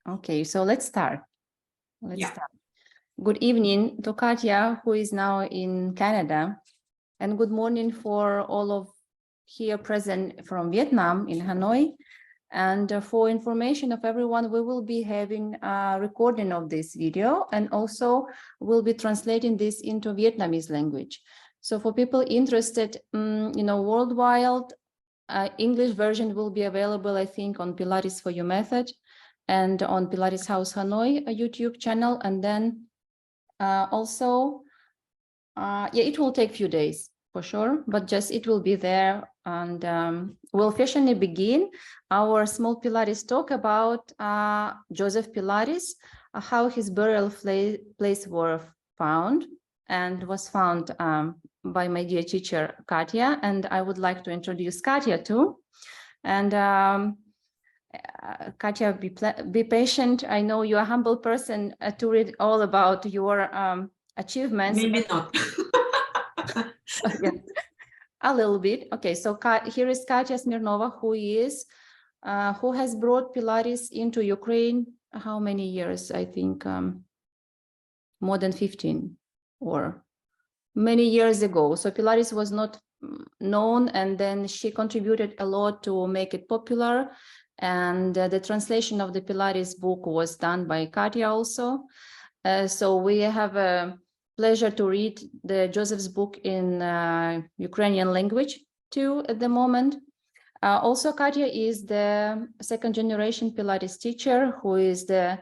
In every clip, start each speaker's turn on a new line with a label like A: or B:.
A: Okay, so let's start. Let's start. Good evening to Katya, who is now in Canada, and good morning for all of here present from Vietnam in Hanoi. And for information of everyone, we will be having a recording of this video, and also we'll be translating this into Vietnamese language. So for people interested, worldwide, English version will be available, I think, on Pilates for You method and on Pilates House Hanoi, a YouTube channel. And then also, it will take a few days for sure, but just it will be there. And we'll officially begin our small Pilates talk about Joseph Pilates, how his burial place were found and was found by my dear teacher, Katya. And I would like to introduce Katya too. And Katya, be patient. I know you're a humble person to read all about your achievements.
B: Maybe not.
A: Yeah, a little bit. Okay, so here is Katya Smirnova, who has brought Pilates into Ukraine. How many years? I think more than 15 or many years ago. So Pilates was not known, and then she contributed a lot to make it popular. And the translation of the Pilates book was done by Katya also. So we have a pleasure to read the Joseph's book in Ukrainian language too at the moment. Also, Katya is the second generation Pilates teacher, who is the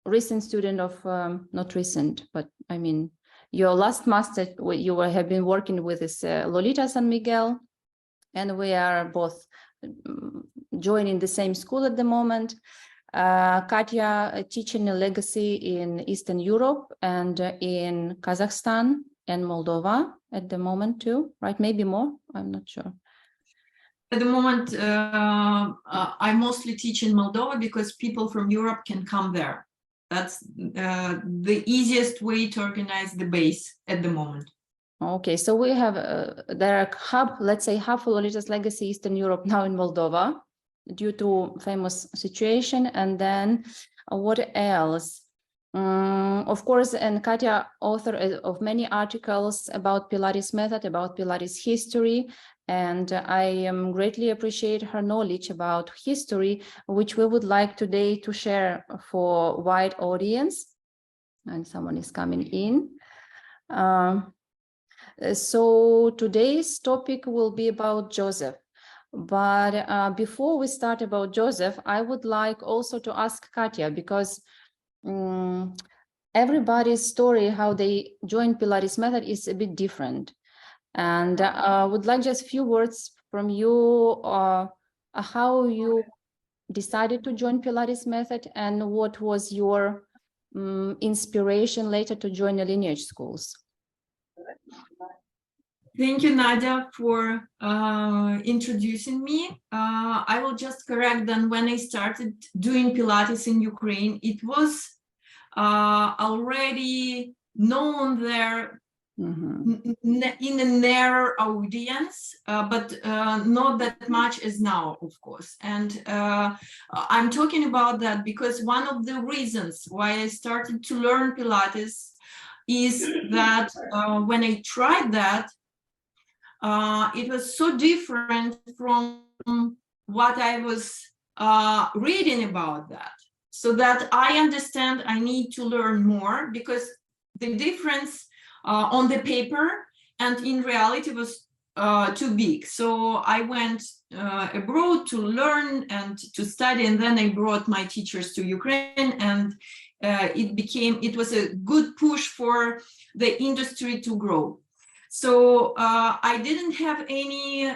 A: recent student of, not recent, but I mean, your last master you have been working with is Lolita San Miguel, and we are both joining the same school at the moment. Katya teaching a legacy in Eastern Europe and in Kazakhstan and Moldova at the moment too, right? Maybe more, I'm not sure.
B: At the moment, I mostly teach in Moldova because people from Europe can come there. That's the easiest way to organize the base at the moment.
A: Okay, so we have, there are let's say half of Lolita's legacy Eastern Europe now in Moldova due to famous situation. And then what else? Of course, and Katya, author of many articles about Pilates method, about Pilates history. And I greatly appreciate her knowledge about history, which we would like today to share for wide audience. And someone is coming in. So today's topic will be about Joseph. But before we start about Joseph, I would like also to ask Katya, because everybody's story, how they joined Pilates method is a bit different. And I would like just a few words from you, how you decided to join Pilates method and what was your inspiration later to join the lineage schools.
B: Thank you, Nadya, for introducing me. I will just correct that when I started doing Pilates in Ukraine, it was already known there in a narrow audience, but not that much as now, of course. And I'm talking about that because one of the reasons why I started to learn Pilates is that when I tried that, it was so different from what I was reading about that. So that I understand I need to learn more, because the difference on the paper and in reality was too big. So I went abroad to learn and to study, and then I brought my teachers to Ukraine, and it was a good push for the industry to grow. So I didn't have any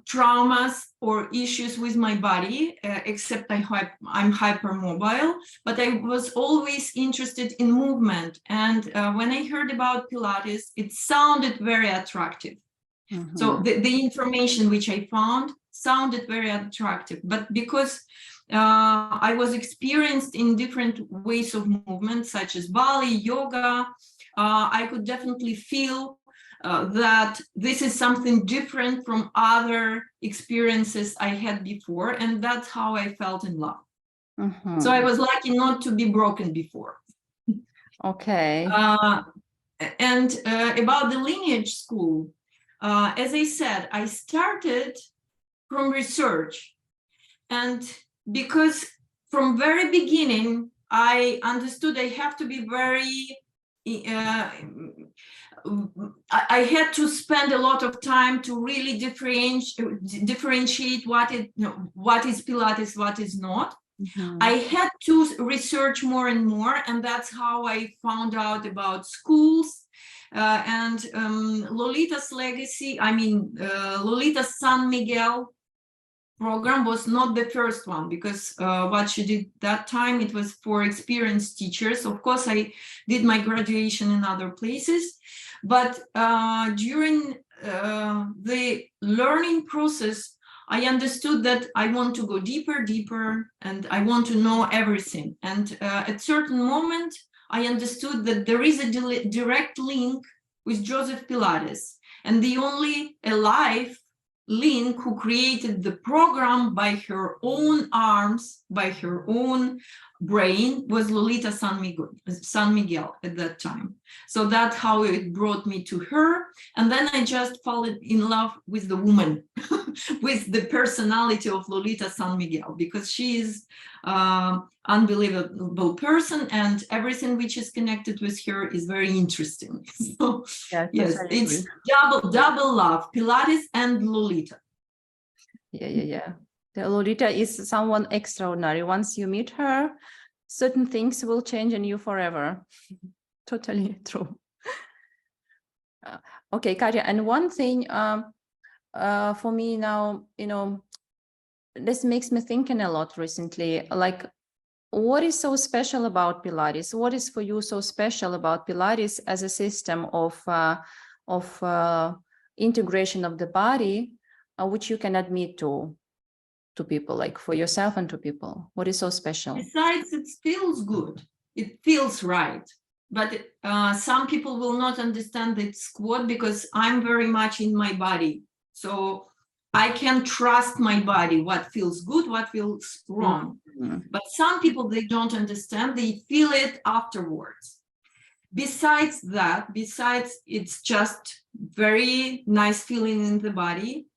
B: traumas or issues with my body, except I'm hypermobile, but I was always interested in movement. And when I heard about Pilates, it sounded very attractive. So the information which I found sounded very attractive, but because I was experienced in different ways of movement, such as Bali, yoga, I could definitely feel that this is something different from other experiences I had before, and that's how I felt in love. So I was lucky not to be broken before.
A: Okay.
B: And about the lineage school, as I said, I started from research, and because from very beginning I understood I have to be very I had to spend a lot of time to really differentiate what is Pilates, what is not. I had to research more and more, and that's how I found out about schools and Lolita's legacy. I mean, Lolita's San Miguel program was not the first one, because what she did that time, it was for experienced teachers. Of course, I did my graduation in other places, but during the learning process, I understood that I want to go deeper, and I want to know everything. And at certain moment, I understood that there is a direct link with Joseph Pilates, and the only alive link who created the program by her own arms, by her own brain, was Lolita San Miguel at that time. So that's how it brought me to her. And then I just fell in love with the woman, with the personality of Lolita San Miguel, because she is unbelievable person, and everything which is connected with her is very interesting. So yes, it's double love, Pilates and Lolita.
A: Yeah. The Lolita is someone extraordinary. Once you meet her, certain things will change in you forever. Totally true. Okay, Katya, and one thing for me now, this makes me thinking a lot recently, like, what is so special about Pilates? What is for you so special about Pilates as a system of integration of the body, which you can admit to people, like for yourself and to people? What is so special?
B: Besides, it feels good. It feels right. But some people will not understand the squat, because I'm very much in my body. So I can trust my body, what feels good, what feels wrong. But some people, they don't understand, they feel it afterwards. Besides that, it's just very nice feeling in the body.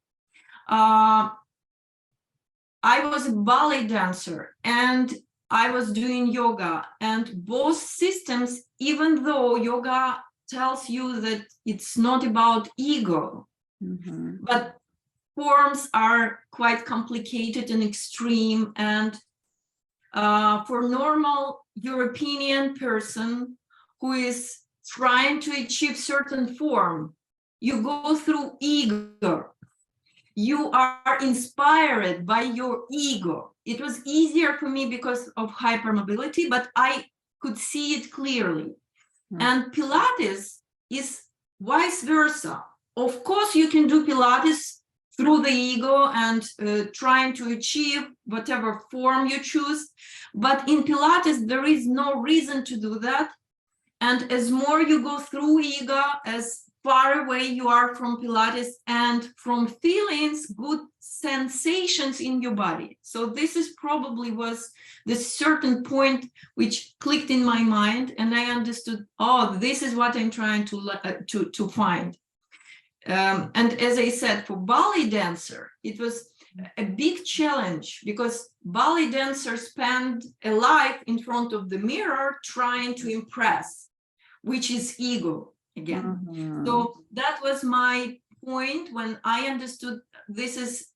B: I was a ballet dancer and I was doing yoga, and both systems, even though yoga tells you that it's not about ego, but forms are quite complicated and extreme, and for normal European person who is trying to achieve certain form, you go through ego. You are inspired by your ego. It was easier for me because of hypermobility, but I could see it clearly. And Pilates is vice versa. Of course, you can do Pilates through the ego and trying to achieve whatever form you choose. But in Pilates, there is no reason to do that. And as more you go through ego, as far away you are from Pilates and from feelings, good sensations in your body. So this is probably was the certain point which clicked in my mind, and I understood, oh, this is what I'm trying to find. And as I said, for ballet dancer, it was a big challenge, because ballet dancers spend a life in front of the mirror trying to impress, which is ego again. So that was my point when I understood this is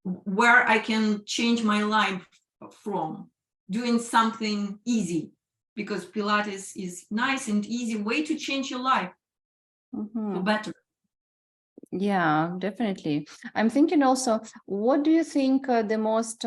B: where I can change my life from, doing something easy, because Pilates is nice and easy way to change your life for better.
A: Yeah, definitely. I'm thinking also, what do you think the most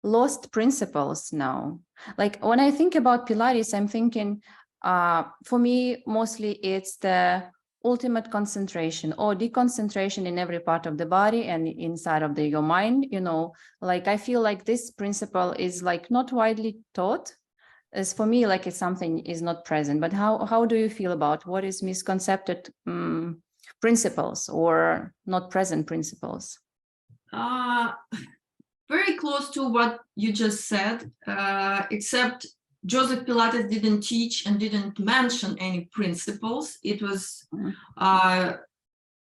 A: lost principles now? Like when I think about Pilates, I'm thinking, for me, mostly it's the ultimate concentration or deconcentration in every part of the body and inside of your mind, like I feel like this principle is like not widely taught. as for me, like it's something is not present. But how do you feel about what is misconcepted principles or not present principles?
B: Very close to what you just said, except Joseph Pilates didn't teach and didn't mention any principles. It was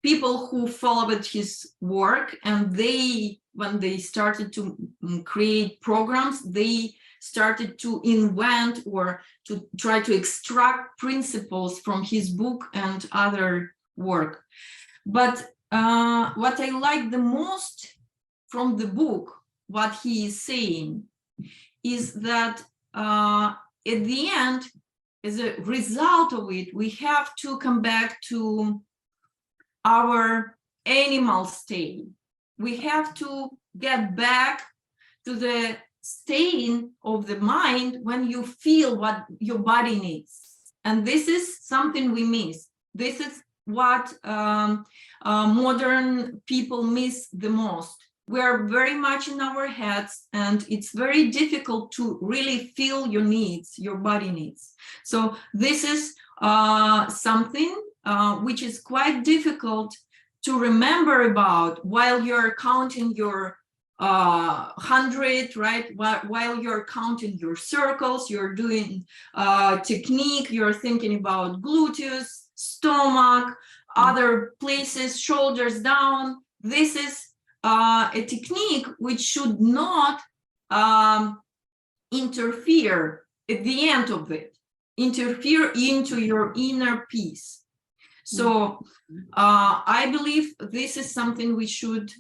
B: people who followed his work, and when they started to create programs, they started to invent or to try to extract principles from his book and other work. But what I like the most from the book, what he is saying, is that at the end, as a result of it, we have to come back to our animal state. We have to get back to the state of the mind when you feel what your body needs. And this is something we miss. This is what modern people miss the most. We're very much in our heads, and it's very difficult to really feel your needs, your body needs. So this is something which is quite difficult to remember about while you're counting your 100, right? While you're counting your circles, you're doing technique, you're thinking about gluteus, stomach, other places, shoulders down. This is a technique which should not interfere at the end of it, interfere into your inner peace. So I believe this is something we should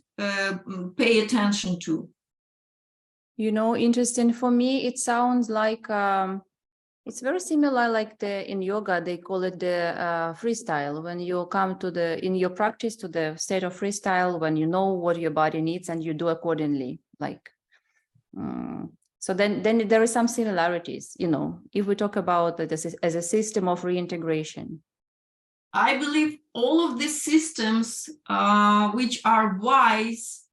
B: pay attention to.
A: You know, interesting. For me, it sounds like it's very similar, like in yoga, they call it the freestyle. When you come to in your practice to the state of freestyle, when you know what your body needs and you do accordingly, like, so then there are some similarities, you know, if we talk about this as a system of reintegration.
B: I believe all of these systems, which are wise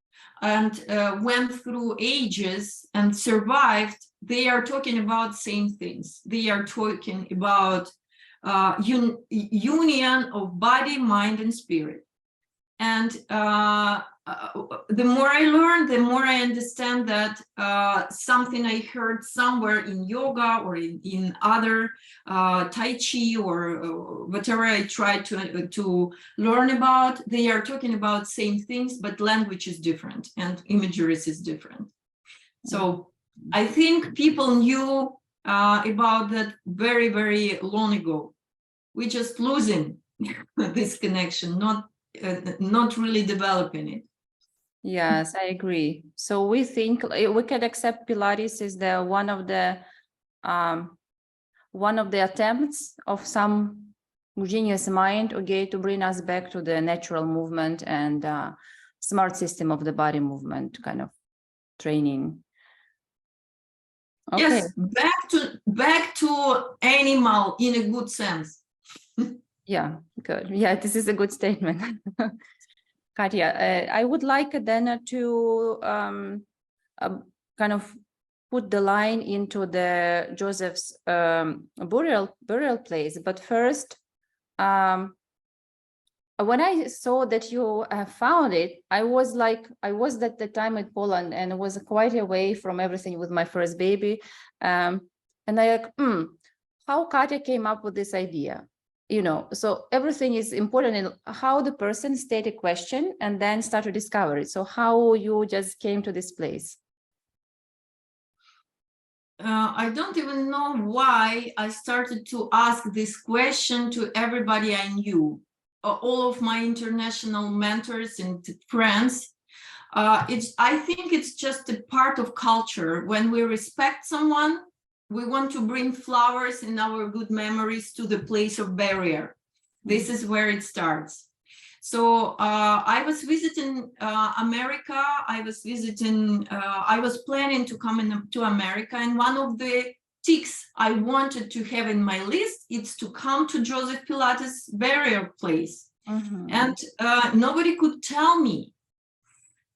B: and went through ages and survived, they are talking about same things. They are talking about union of body, mind, and spirit. And the more I learn, the more I understand that something I heard somewhere in yoga or in other Tai Chi or whatever I try to learn about, they are talking about same things, but language is different and imageries is different. So I think people knew about that very, very long ago. We're just losing this connection, not really developing it.
A: Yes, I agree. So we think we can accept Pilates is one of the attempts of some genius mind, okay, to bring us back to the natural movement and smart system of the body movement kind of training. Okay.
B: Yes, back to animal in a good sense.
A: Yeah, good. Yeah, this is a good statement. Katya, I would like then to kind of put the line into the Joseph's burial place. But first, when I saw that you found it, I was at the time in Poland and was quite away from everything with my first baby. And I how Katya came up with this idea. You know, so everything is important in how the person state a question and then start to discover it. So how you just came to this place?
B: I don't even know why I started to ask this question to everybody I knew, all of my international mentors and friends. I think it's just a part of culture. When we respect someone, we want to bring flowers and our good memories to the place of burial. This is where it starts. So I was visiting America. I was planning to come to America. And one of the ticks I wanted to have in my list is to come to Joseph Pilates' burial place. And nobody could tell me.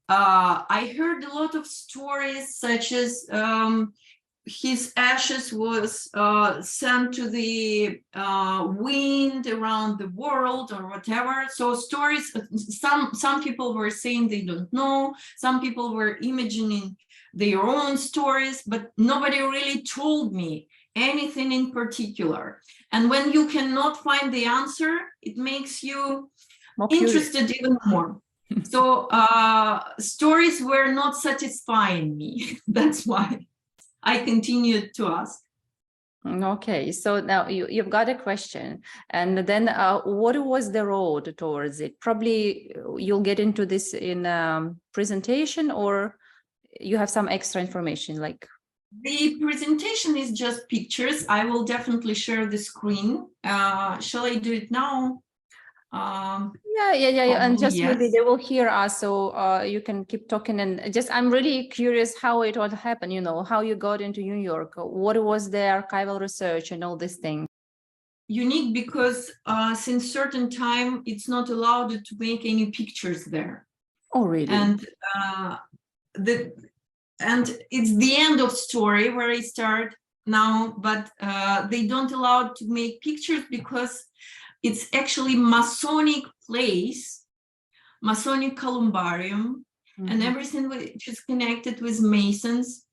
B: I heard a lot of stories such as his ashes was sent to the wind around the world or whatever. So stories, some people were saying they don't know, some people were imagining their own stories, but nobody really told me anything in particular. And when you cannot find the answer, it makes you interested even more. So stories were not satisfying me. That's why I continued to ask.
A: Okay, so now you've got a question, and then what was the road towards it? Probably you'll get into this in presentation, or you have some extra information like.
B: The presentation is just pictures. I will definitely share the screen. Shall I do it now?
A: Yeah. And just
B: yes.
A: maybe they will hear us, so you can keep talking. And just, I'm really curious how it all happened, you know, how you got into New York, what was the archival research and all these things.
B: Unique because since certain time, it's not allowed to make any pictures there.
A: Oh, really?
B: And it's the end of story where I start now, but they don't allow to make pictures because it's actually Masonic place, Masonic columbarium, and everything which is connected with Masons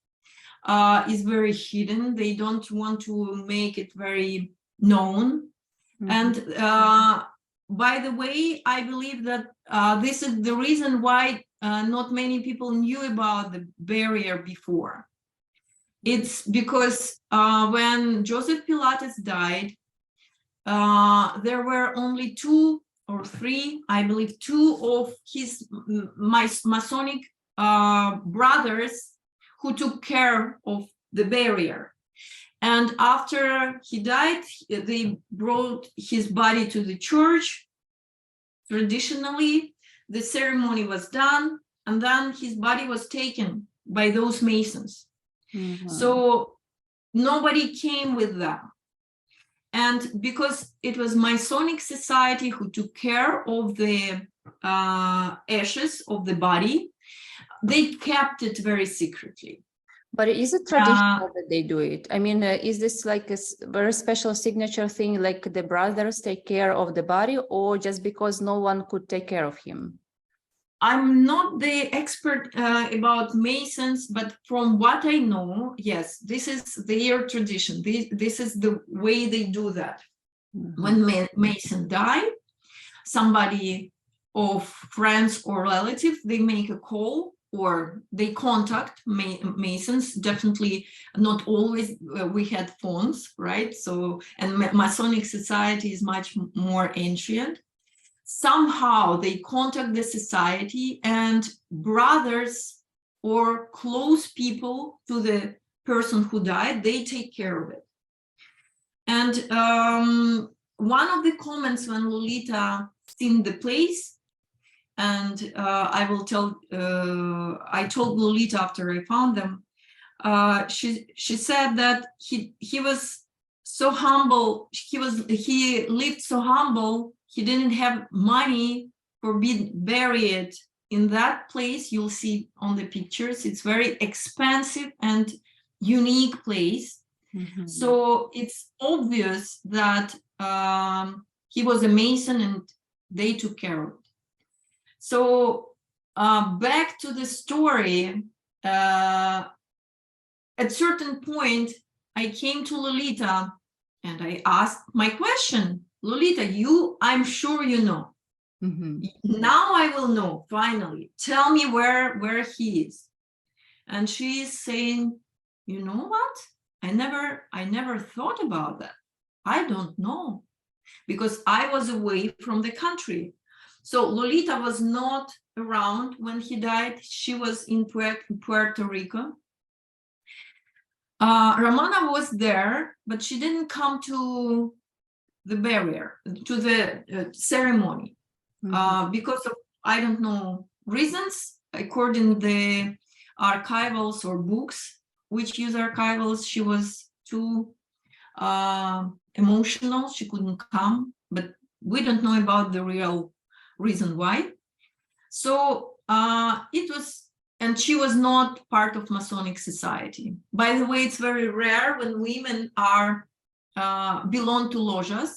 B: is very hidden. They don't want to make it very known. And by the way, I believe that this is the reason why not many people knew about the barrier before. It's because when Joseph Pilates died, there were only 2 or 3, I believe 2 of his Masonic brothers who took care of the barrier. And after he died, they brought his body to the church. Traditionally, the ceremony was done, and then his body was taken by those Masons. So nobody came with them. And because it was Masonic society who took care of the ashes of the body, they kept it very secretly.
A: But is it traditional that they do it? I mean, is this like a very special signature thing, like the brothers take care of the body, or just because no one could take care of him?
B: I'm not the expert about Masons, but from what I know, yes, this is their tradition. This is the way they do that. When Mason died, somebody of friends or relatives, they make a call or they contact Masons. Definitely not always we had phones, right? So, and Masonic society is much more ancient. Somehow they contact the society, and brothers or close people to the person who died, they take care of it. And one of the comments when Lolita seen the place, and I will tell, I told Lolita after I found them, she said that he was so humble, he lived so humble, he didn't have money for being buried in that place. You'll see on the pictures, it's very expensive and unique place. So it's obvious that he was a Mason and they took care of it. So back to the story, at certain point, I came to Lolita and I asked my question, Lolita, I'm sure you know. Now I will know, finally. Tell me where he is. And she is saying, you know what? I never thought about that. I don't know, because I was away from the country. So Lolita was not around when he died. She was in Puerto Rico. Ramona was there, but she didn't come to the barrier, to the ceremony, because of, I don't know, reasons. According to the archivals or books which use archivals, she was too emotional. She couldn't come, but we don't know about the real reason why. So it was and she was not part of Masonic society. By the way, it's very rare when women are belong to lojas.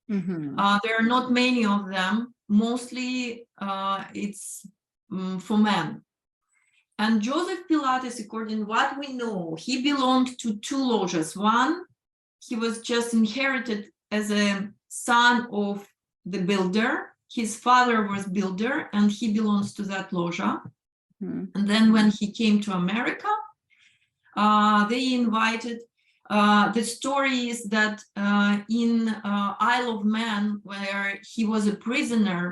B: There are not many of them. Mostly it's for men. And Joseph Pilates, according to what we know, he belonged to two lojas. One, he was just inherited as a son of the builder. His father was builder, and he belongs to that loja. And then when he came to America, they invited, the story is that in Isle of Man, where he was a prisoner,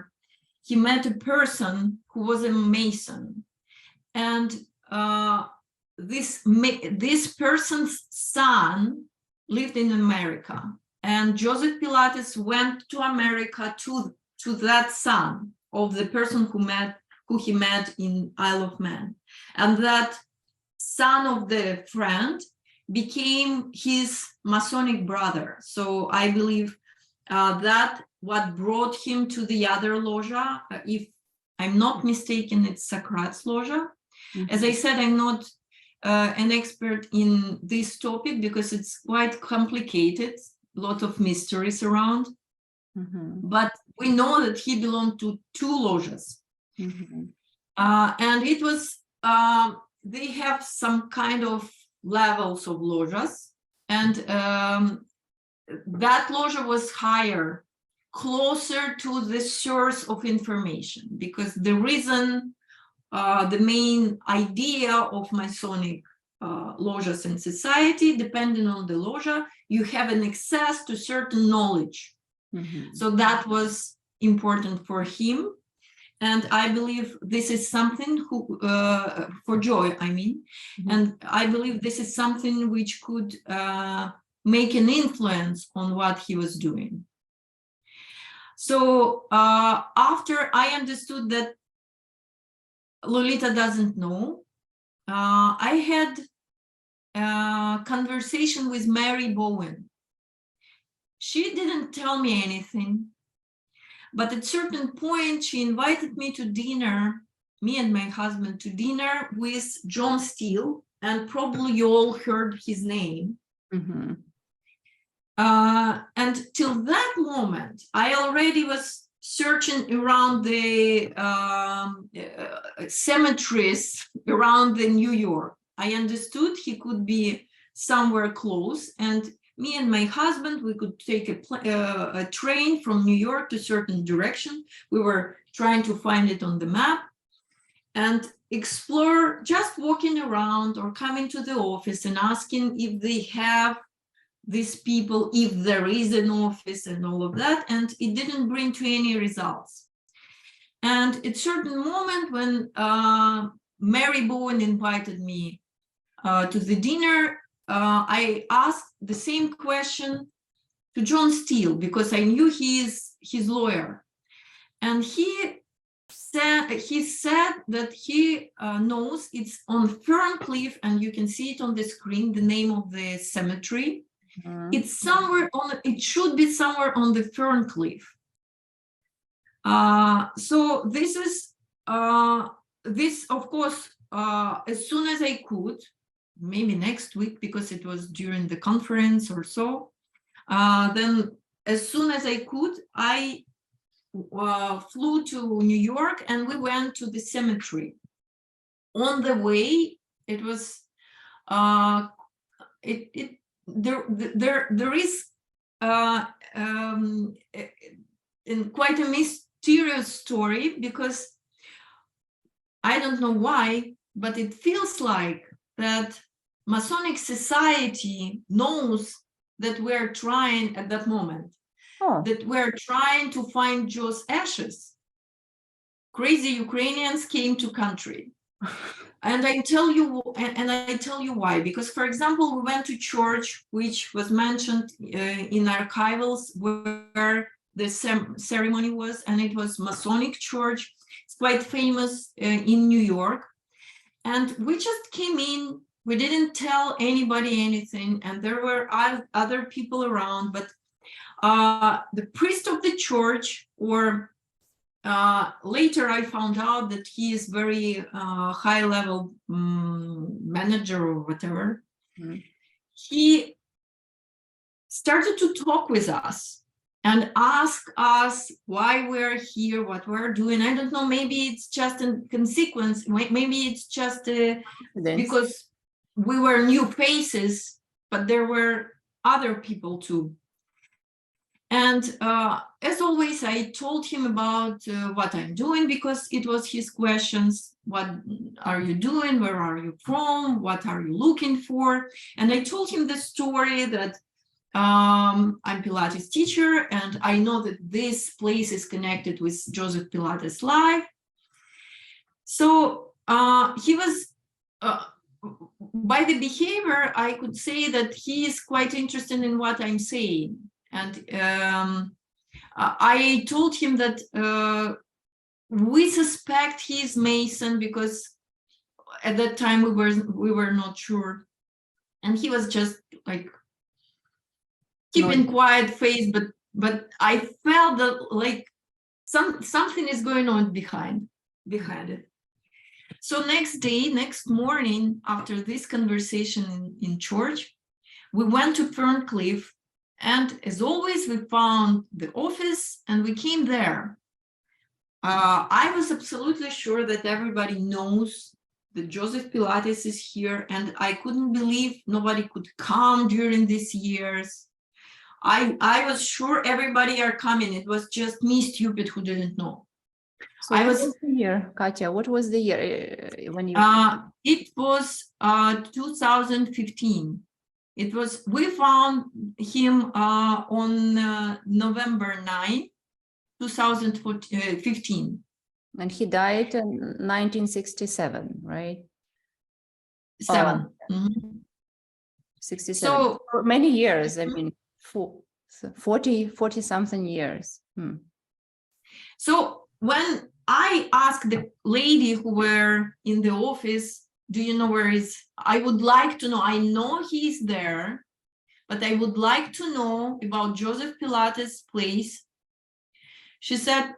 B: he met a person who was a Mason. And this person's son lived in America. And Joseph Pilates went to America to that son of the person who he met in Isle of Man. And that son of the friend became his Masonic brother. So I believe that what brought him to the other loja, if I'm not mistaken, it's Socrates loja. As I said, I'm not an expert in this topic because it's quite complicated, a lot of mysteries around. But we know that he belonged to two lojas. And it was, they have some kind of levels of lojas. And that loja was higher, closer to the source of information, because the reason, the main idea of Masonic lojas in society, depending on the loja, you have an access to certain knowledge. So that was important for him. And I believe this is something for Joy, I mean, and I believe this is something which could make an influence on what he was doing. So after I understood that Lolita doesn't know, I had a conversation with Mary Bowen. She didn't tell me anything, but at a certain point, she invited me to dinner, me and my husband to dinner with John Steele, and probably you all heard his name. And till that moment, I already was searching around the cemeteries around the New York. I understood he could be somewhere close, and me and my husband, we could take a train from New York to a certain direction. We were trying to find it on the map and explore, just walking around or coming to the office and asking if they have these people, if there is an office and all of that. And it didn't bring to any results. And at a certain moment when Mary Bowen invited me to the dinner, I asked the same question to John Steele because I knew he is his lawyer, and he said that he knows it's on Ferncliff, and you can see it on the screen, the name of the cemetery. It's somewhere on. It should be somewhere on the Ferncliff. So this is this, of course, as soon as I could. Maybe next week, because it was during the conference or so. Then as soon as I could, I flew to New York and we went to the cemetery. On the way, it was, there is quite a mysterious story, because I don't know why, but it feels like that Masonic society knows that we're trying at that moment, that we're trying to find Joe's ashes. Crazy Ukrainians came to country. And I tell you why, because, for example, we went to church, which was mentioned in archivals where the ceremony was, and it was Masonic church. It's quite famous in New York. And we just came in, we didn't tell anybody anything, and there were other people around, but the priest of the church, or later I found out that he is very high level manager or whatever. Mm. He started to talk with us and ask us why we're here, what we're doing. I don't know, maybe it's just a consequence. Maybe it's just because we were new faces, but there were other people too. And as always, I told him about what I'm doing, because it was his questions. What are you doing? Where are you from? What are you looking for? And I told him the story that I'm Pilates teacher, and I know that this place is connected with Joseph Pilates life. So he was, by the behavior, I could say that he is quite interested in what I'm saying. And I told him that we suspect he's Mason, because at that time we were not sure, and he was just like keeping quiet face, but I felt that like something is going on behind it. So next morning, after this conversation in church, we went to Ferncliff. And as always, we found the office and we came there. I was absolutely sure that everybody knows that Joseph Pilates is here, and I couldn't believe nobody could come during these years. I was sure everybody are coming. It was just me, stupid, who didn't know.
A: So what was the year, Katya? What was the year when you?
B: It was 2015. It was, we found him on November 9, 2015.
A: And he died in 1967, right?
B: 7.
A: 67. So for many years, I mean, 40 something years.
B: So when I asked the lady who were in the office, do you know where is? I would like to know. I know he's there, but I would like to know about Joseph Pilates' place. She said,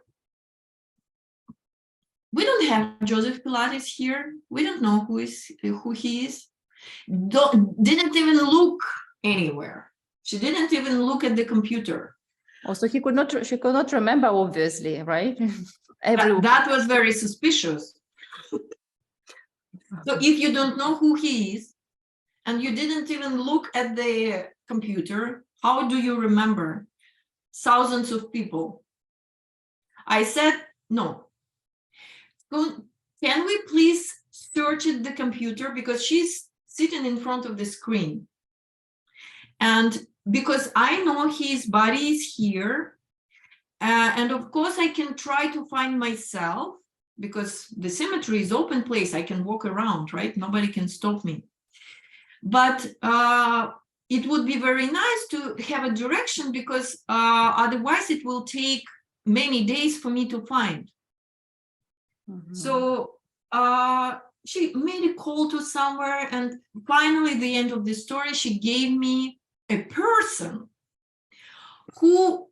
B: we don't have Joseph Pilates here. We don't know who he is. Didn't even look anywhere. She didn't even look at the computer.
A: Also, she could not remember, obviously, right?
B: That was very suspicious. So if you don't know who he is, and you didn't even look at the computer, how do you remember thousands of people? I said, no. Can we please search at the computer? Because she's sitting in front of the screen. And because I know his body is here, and of course I can try to find myself, because the cemetery is open place. I can walk around, right? Nobody can stop me. But it would be very nice to have a direction, because otherwise it will take many days for me to find. So she made a call to somewhere, and finally, at the end of the story, she gave me a person who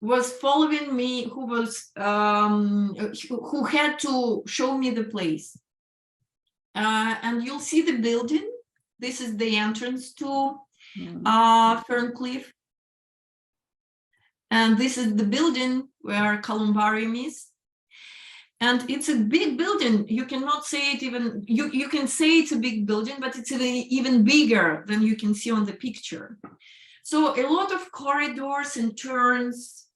B: was following me, who was who had to show me the place. And you'll see the building. This is the entrance to Ferncliff. And this is the building where Columbarium is. And it's a big building. You cannot say it even, you can say it's a big building, but it's even bigger than you can see on the picture. So a lot of corridors and turns,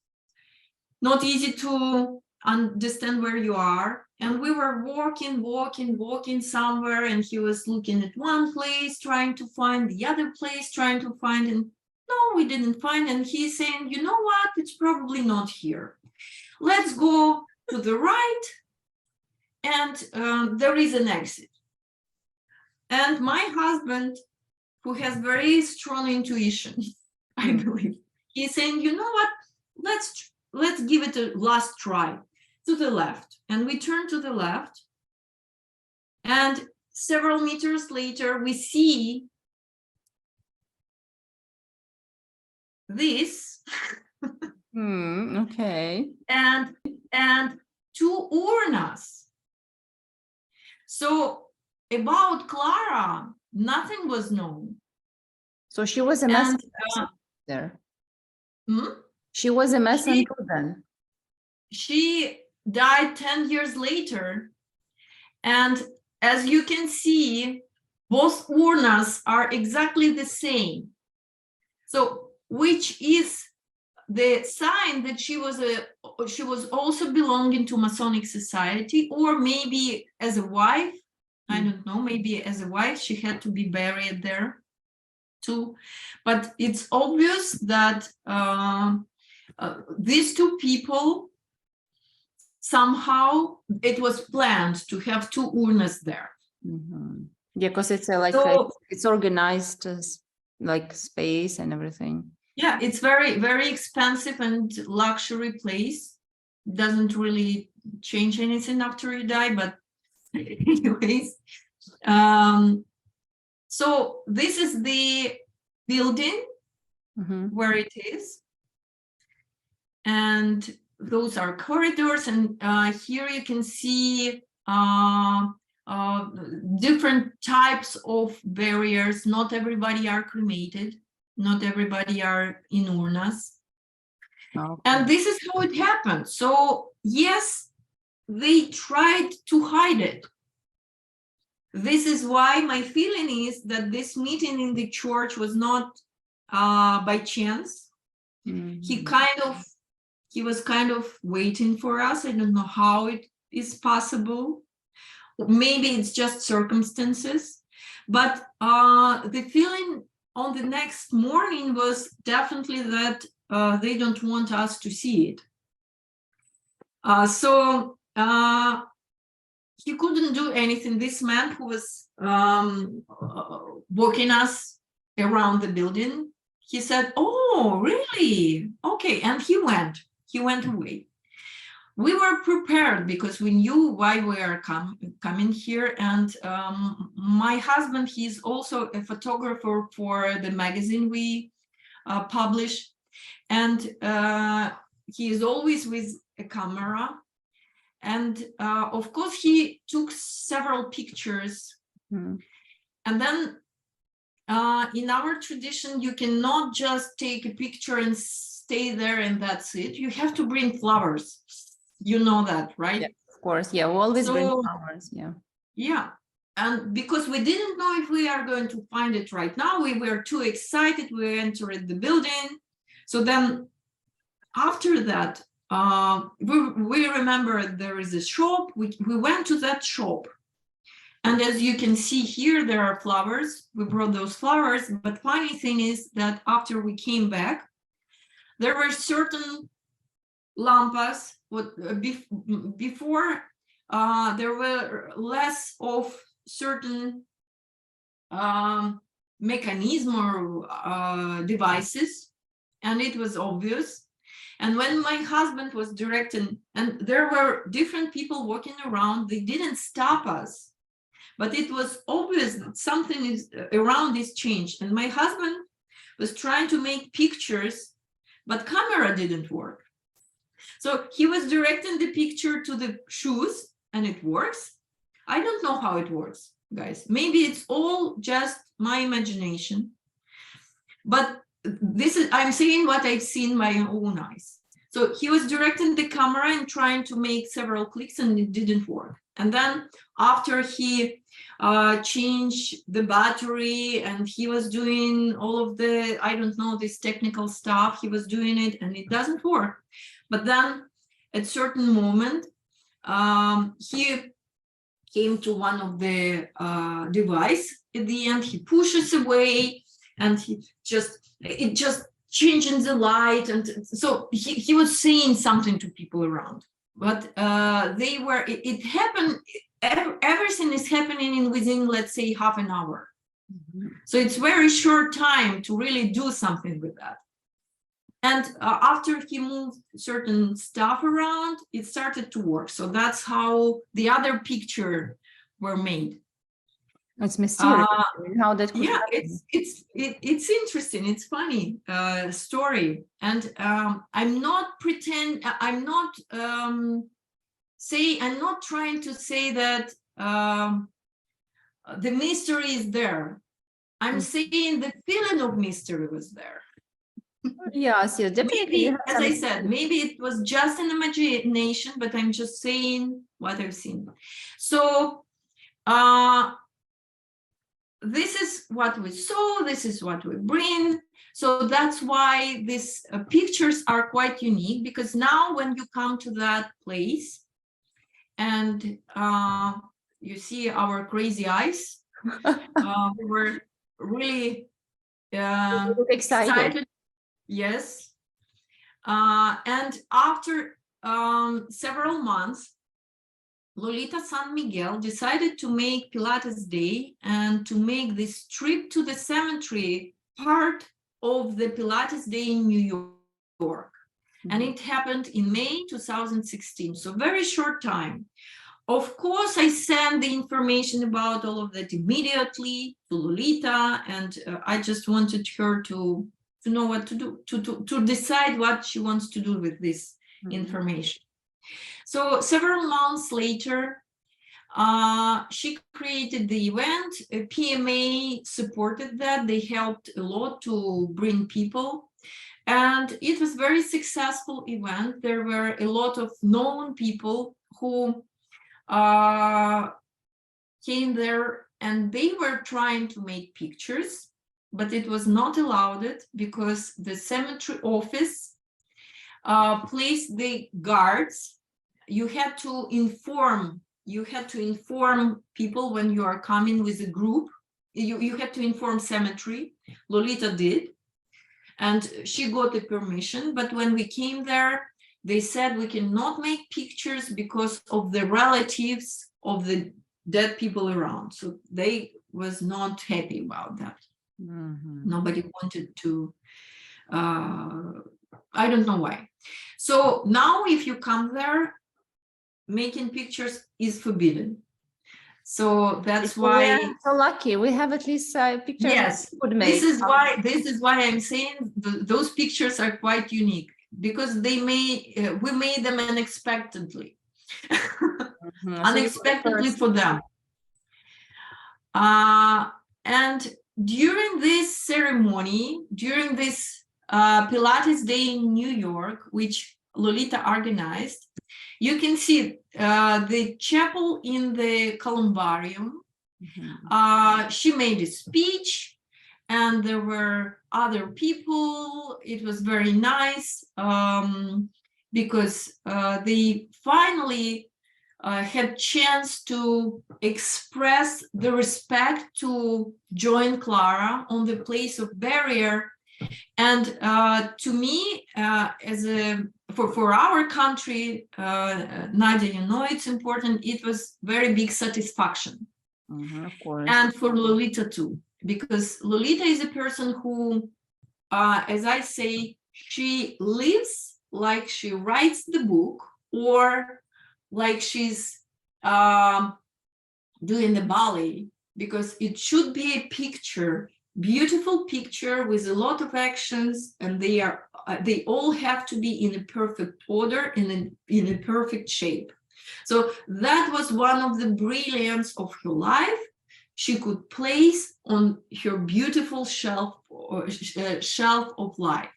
B: not easy to understand where you are. And we were walking somewhere, and he was looking at one place, trying to find the other place, trying to find, and no, we didn't find. And he's saying, you know what, it's probably not here. Let's go to the right, and there is an exit. And my husband, who has very strong intuition, I believe, he's saying, you know what, let's give it a last try. To the left. And we turn to the left, and several meters later we see this
A: Okay.
B: and 2 urnas. So about Clara, nothing was known.
A: So she was a mess there. She was a mess until then.
B: She died 10 years later. And as you can see, both urnas are exactly the same. So which is the sign that she was also belonging to Masonic society, or maybe as a wife, I don't know, maybe as a wife she had to be buried there too. But it's obvious that these 2 people, somehow it was planned to have 2 urnas there.
A: Yeah, because it's it's organized as like space and everything.
B: Yeah, it's very, very expensive and luxury place. Doesn't really change anything after you die, but anyways. So this is the building where it is. And those are corridors. And here you can see different types of barriers. Not everybody are cremated. Not everybody are in urnas. Okay. And this is how it happened. So yes, they tried to hide it. This is why my feeling is that this meeting in the church was not by chance. He was kind of waiting for us. I don't know how it is possible. Maybe it's just circumstances. But the feeling on the next morning was definitely that they don't want us to see it. So he couldn't do anything. This man who was walking us around the building, he said, "Oh, really? Okay." And he went away. We were prepared because we knew why we are coming here. And my husband, he's also a photographer for the magazine we publish. And he is always with a camera. And of course, he took several pictures. And then in our tradition, you cannot just take a picture and stay there and that's it. You have to bring flowers. You know that, right?
A: Yeah, of course. Yeah, we always bring flowers. Yeah.
B: Yeah. And because we didn't know if we are going to find it right now, we were too excited. We entered the building. So then after that, we remember there is a shop. We went to that shop. And as you can see here, there are flowers. We brought those flowers. But funny thing is that after we came back, there were certain lampas. Before, there were less of certain mechanism or devices, and it was obvious. And when my husband was directing, and there were different people walking around, they didn't stop us, but it was obvious that something is around is changed. And my husband was trying to make pictures, but camera didn't work. So he was directing the picture to the shoes, and it works. I don't know how it works, guys. Maybe it's all just my imagination. But this is, I'm saying what I've seen my own eyes. So he was directing the camera and trying to make several clicks, and it didn't work. And then after he changed the battery and he was doing all of the, I don't know, this technical stuff, he was doing it and it doesn't work. But then at a certain moment, he came to one of the device at the end, he pushes away and it just changing the light. And so he was saying something to people around, but it happened, everything is happening within, let's say, half an hour. So it's very short time to really do something with that. And after he moved certain stuff around, it started to work. So that's how the other picture were made.
A: It's mysterious how that could
B: yeah,
A: happen.
B: it's interesting. It's funny story, and I'm not trying to say that the mystery is there. I'm saying the feeling of mystery was there.
A: Yes, definitely.
B: Maybe, as I said, maybe it was just an imagination, but I'm just saying what I've seen. So this is what we saw, this is what we bring. So that's why these pictures are quite unique, because now when you come to that place and you see our crazy eyes, we were really excited. Yes. And after several months, Lolita San Miguel decided to make Pilates Day and to make this trip to the cemetery part of the Pilates Day in New York. And it happened in May 2016, so very short time. Of course, I sent the information about all of that immediately to Lolita, and I just wanted her to know what to do, to decide what she wants to do with this information. So several months later, she created the event. PMA supported that. They helped a lot to bring people. And it was a very successful event. There were a lot of known people who came there, and they were trying to make pictures, but it was not allowed because the cemetery office placed the guards. You had to inform people when you are coming with a group. You had to inform cemetery. Lolita did, and she got the permission. But when we came there, they said we cannot make pictures because of the relatives of the dead people around. So they was not happy about that. Nobody wanted to. I don't know why. So now if you come there, making pictures is forbidden. So that's why
A: we're so lucky. We have at least pictures.
B: Yes, this is why I'm saying those pictures are quite unique, because we made them unexpectedly. Unexpectedly for them. And during this ceremony, during this Pilates Day in New York, which Lolita organized, you can see the chapel in the columbarium. She made a speech, and there were other people. It was very nice because they finally had chance to express the respect to Joan Clara on the place of burial. And to me, for our country, Nadya, you know, it's important. It was very big satisfaction.
A: Of course.
B: And for Lolita too, because Lolita is a person who, as I say, she lives like she writes the book, or like she's doing the ballet, because it should be a picture, beautiful picture with a lot of actions, and they all have to be in a perfect order, in a perfect shape. So that was one of the brilliance of her life. She could place on her beautiful shelf of life.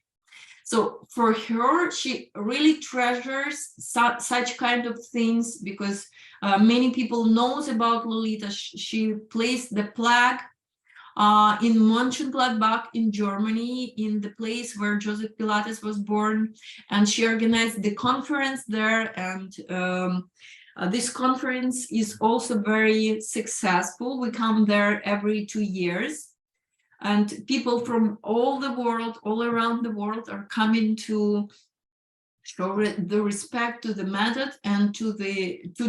B: So for her, she really treasures such kind of things, because many people knows about Lolita. She placed the plaque in Mönchengladbach in Germany, in the place where Joseph Pilates was born, and she organized the conference there. And this conference is also very successful. We come there every 2 years, and people from all around the world are coming to show the respect to the method and to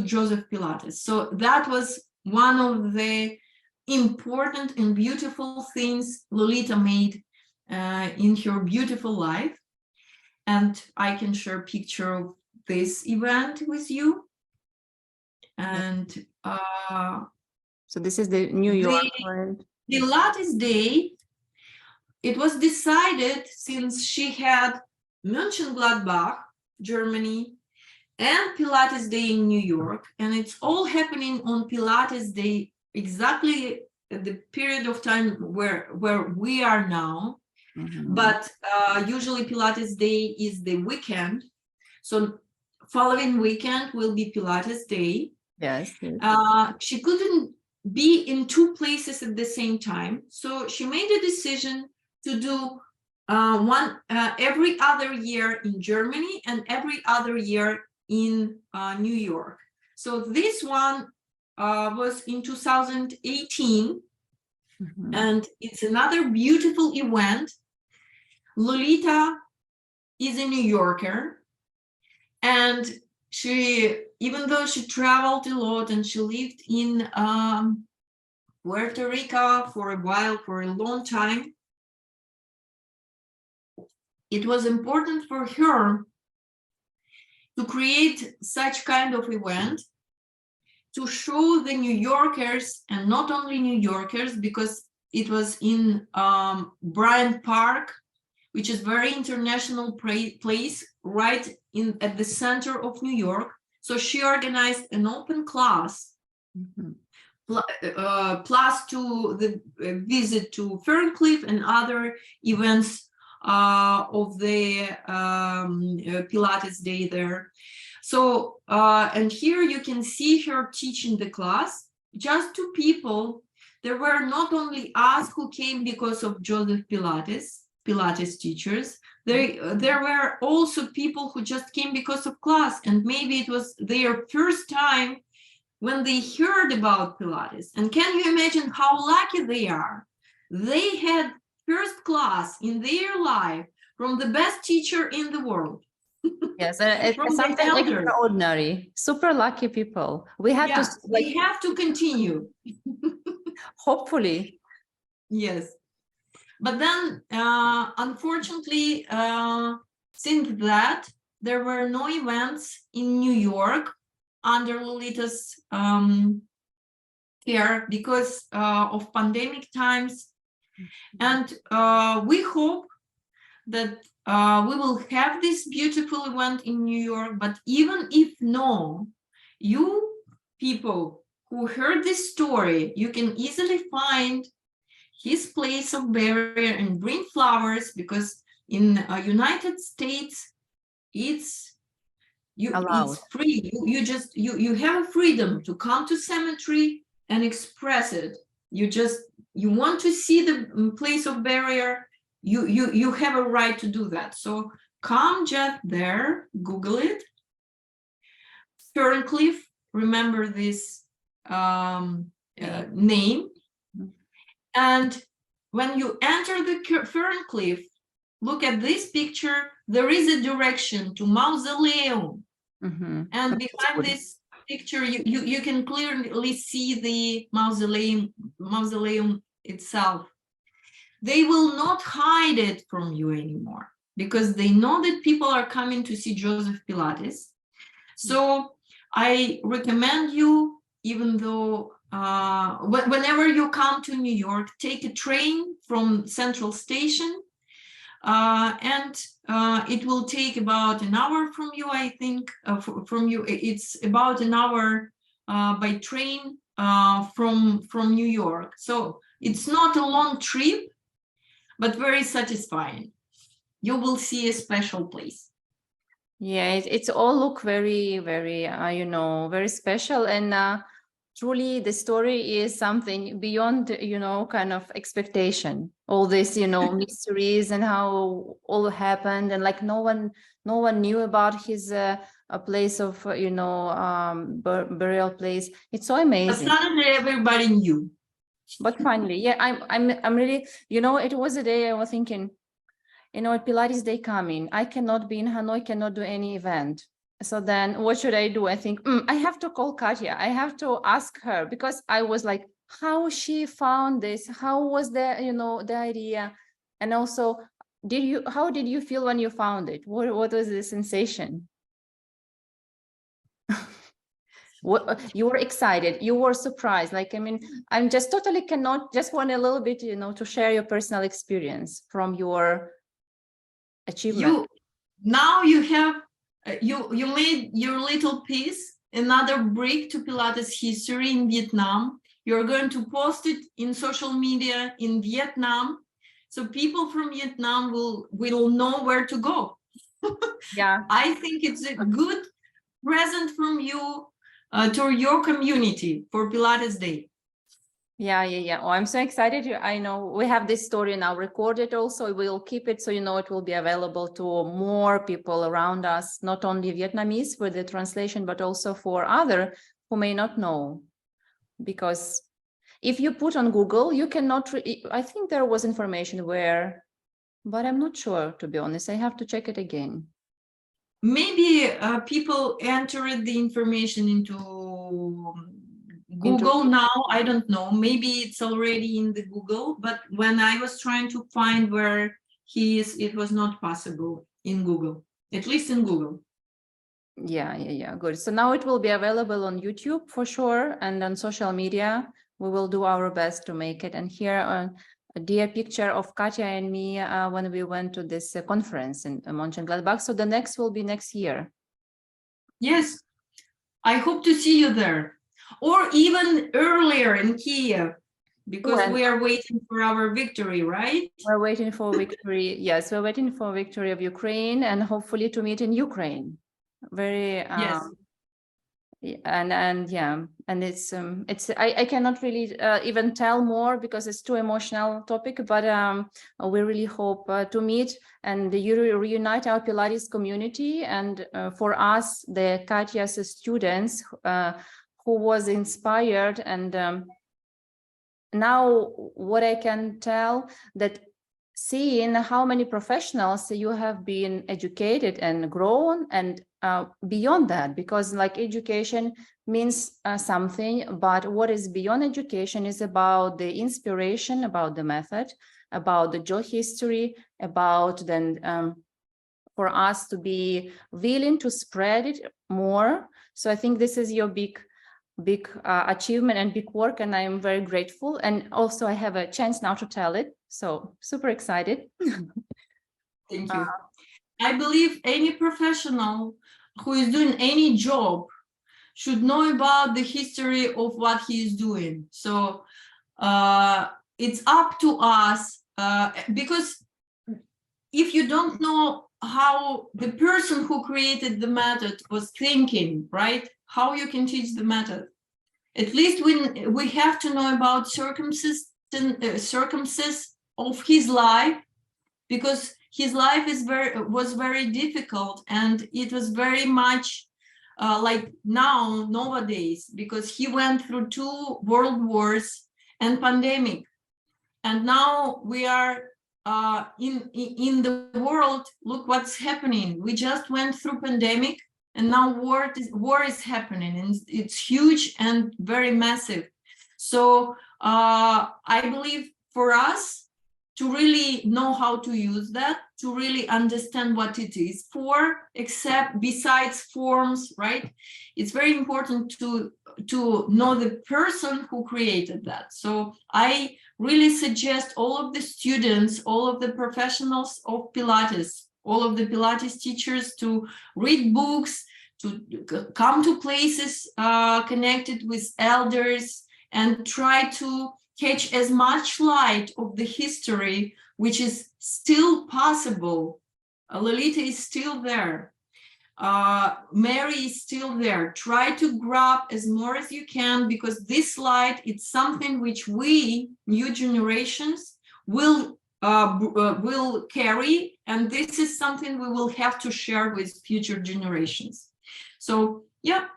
B: Joseph Pilates. So that was one of the important and beautiful things Lolita made in her beautiful life. And I can share a picture of this event with you. And
A: So this is the New York one.
B: The Pilates Day, it was decided since she had Mönchengladbach, Germany, and Pilates Day in New York, and it's all happening on Pilates Day, exactly at the period of time where we are now. But usually Pilates Day is the weekend, so following weekend will be Pilates Day.
A: Yes.
B: She couldn't be in two places at the same time, so she made a decision to do one every other year in Germany and every other year in New York. So this one was in 2018, and it's another beautiful event. Lolita is a New Yorker, and she, even though she traveled a lot and she lived in Puerto Rico for a while, for a long time, it was important for her to create such kind of event to show the New Yorkers, and not only New Yorkers, because it was in Bryant Park, which is very international place, right at the center of New York. So she organized an open class, plus to the visit to Ferncliff and other events of the Pilates Day there. So, and here you can see her teaching the class, just to people. There were not only us who came because of Joseph Pilates teachers, there were also people who just came because of class, and maybe it was their first time when they heard about Pilates. And can you imagine how lucky they are? They had first class in their life from the best teacher in the world.
A: Yes, it's something extraordinary. Super lucky people. We have to, like,
B: we have to continue.
A: Hopefully.
B: Yes. But then, unfortunately, since that, there were no events in New York under Lolita's care because of pandemic times. And we hope that we will have this beautiful event in New York. But even if no, you people who heard this story, you can easily find his place of burial and bring flowers, because in United States it's free. You have a freedom to come to cemetery and express it. You want to see the place of burial, you have a right to do that. So come just there, Google it. Ferncliff, remember this name. And when you enter the Ferncliff, look at this picture. There is a direction to mausoleum. And behind this picture, you can clearly see the mausoleum itself. They will not hide it from you anymore, because they know that people are coming to see Joseph Pilates. So I recommend you, even though whenever you come to New York, take a train from Central Station, and it will take about an hour from you, I think. From you, it's about an hour by train from New York. So it's not a long trip, but very satisfying. You will see a special place.
A: Yeah, it's all look very, very, very special. And truly, the story is something beyond, kind of expectation. All this, mysteries and how all happened, and like no one knew about his a place of, burial place. It's so amazing.
B: But suddenly everybody knew.
A: But finally, yeah, I'm really, it was a day I was thinking, Pilates Day coming. I cannot be in Hanoi, cannot do any event. So then what should I do? I think, I have to call Katya. I have to ask her, because I was like, how she found this? How was the, the idea? And also, how did you feel when you found it? What was the sensation? You were excited, you were surprised. Like, I mean, I'm just totally just want a little bit, you know, to share your personal experience from your achievement.
B: Now you have, you made your little piece, another brick to Pilates history in Vietnam. You're going to post it in social media in Vietnam. So people from Vietnam will know where to go.
A: Yeah.
B: I think it's a good present from you to your community for Pilates Day.
A: Yeah. Oh, I'm so excited. I know we have this story now recorded also. We'll keep it so, you know, it will be available to more people around us, not only Vietnamese for the translation, but also for other who may not know. Because if you put on Google, you cannot, I think there was information where, but I'm not sure, to be honest. I have to check it again.
B: Maybe people entered the information into Google now. I don't know. Maybe it's already in the Google, but when I was trying to find where he is, it was not possible in Google, at least in Google.
A: Yeah. Good. So now it will be available on YouTube for sure. And on social media, we will do our best to make it. And here a dear picture of Katya and me when we went to this conference in Mönchengladbach. So the next will be next year.
B: Yes, I hope to see you there, or even earlier in Kiev, because we are waiting for our victory, right?
A: We're waiting for victory. Yes, we're waiting for victory of Ukraine and hopefully to meet in Ukraine. Very
B: yes.
A: And yeah, and it's I cannot really even tell more because it's too emotional topic, but we really hope to meet and reunite our Pilates community, and for us, the Katya's students who was inspired. And now what I can tell, that seeing how many professionals you have been educated and grown, and beyond that, because like education means something, but what is beyond education is about the inspiration, about the method, about the joy history, about then for us to be willing to spread it more. So I think this is your big achievement and big work, and I am very grateful. And also I have a chance now to tell it, so super excited.
B: Thank you. I believe any professional who is doing any job should know about the history of what he is doing. So it's up to us, because if you don't know how the person who created the method was thinking, right? How you can teach the method? At least we have to know about circumstances of his life, because his life was very difficult, and it was very much like nowadays, because he went through 2 world wars and pandemic, and now we are in the world. Look what's happening. We just went through pandemic, and now war is happening, and it's huge and very massive. So I believe for us to really know how to use that, to really understand what it is for, except besides forms, right? It's very important to know the person who created that. So I really suggest all of the students, all of the professionals of Pilates, all of the Pilates teachers to read books, to come to places connected with elders, and try to catch as much light of the history, which is still possible. Lolita is still there. Mary is still there. Try to grab as more as you can, because this light, it's something which we, new generations, will carry, and this is something we will have to share with future generations. So yeah,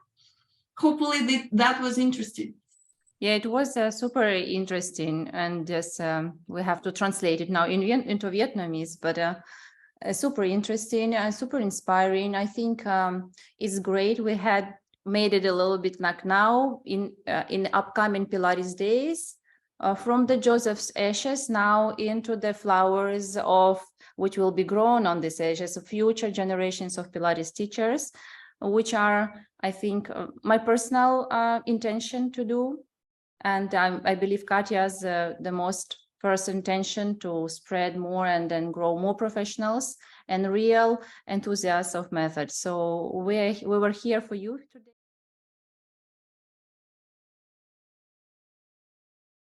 B: hopefully that was interesting.
A: Yeah, it was super interesting, and just we have to translate it now into Vietnamese, but super interesting and super inspiring. I think it's great. We had made it a little bit like now in upcoming Pilates days, from the Joseph's ashes now into the flowers of which will be grown on these ashes of future generations of Pilates teachers. which are, I think, my personal intention to do. And I believe Katya's the most first intention to spread more and then grow more professionals and real enthusiasts of methods. So we were here for you today.